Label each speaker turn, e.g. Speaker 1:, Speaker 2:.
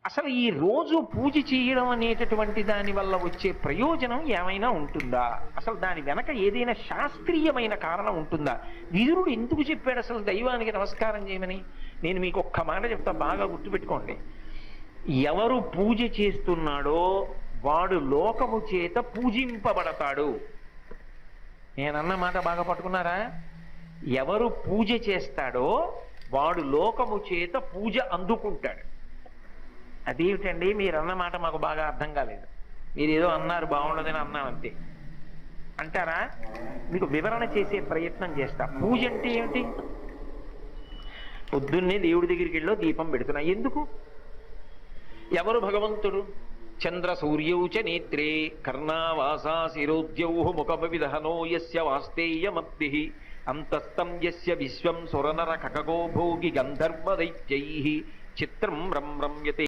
Speaker 1: అసలు ఈ రోజు పూజ చేయడం అనేటటువంటి దాని వల్ల వచ్చే ప్రయోజనం ఏమైనా ఉంటుందా? అసలు దాని వెనక ఏదైనా శాస్త్రీయమైన కారణం ఉంటుందా? విదురుడు ఎందుకు చెప్పాడు అసలు దైవానికి నమస్కారం చేయమని? నేను మీకు ఒక్క మాట చెప్తా, బాగా గుర్తుపెట్టుకోండి. ఎవరు పూజ చేస్తున్నాడో వాడు లోకము చేత పూజింపబడతాడు. నేనన్న మాట బాగా పట్టుకున్నారా? ఎవరు పూజ చేస్తాడో వాడు లోకము చేత పూజ అందుకుంటాడు. అదేమిటండి మీరు అన్న మాట మాకు బాగా అర్థం కాలేదు, మీరు ఏదో అన్నారు బాగుండదని అన్నాం అంతే అంటారా? మీకు వివరణ చేసే ప్రయత్నం చేస్తా. పూజ అంటే ఏమిటి? పొద్దున్నే దేవుడి దగ్గరికి వెళ్ళో దీపం పెడుతున్నా, ఎందుకు? ఎవరు భగవంతుడు? చంద్ర సూర్యౌచ నేత్రే కర్ణావాసా శిరోద్యౌ ముఖమవిదహనో యస్య వాస్తేయమబ్ధి అంతస్తం యస్య విశ్వం సురనర కకగో భోగి గంధర్వ దైత్యైః చిత్రం రమ్యతే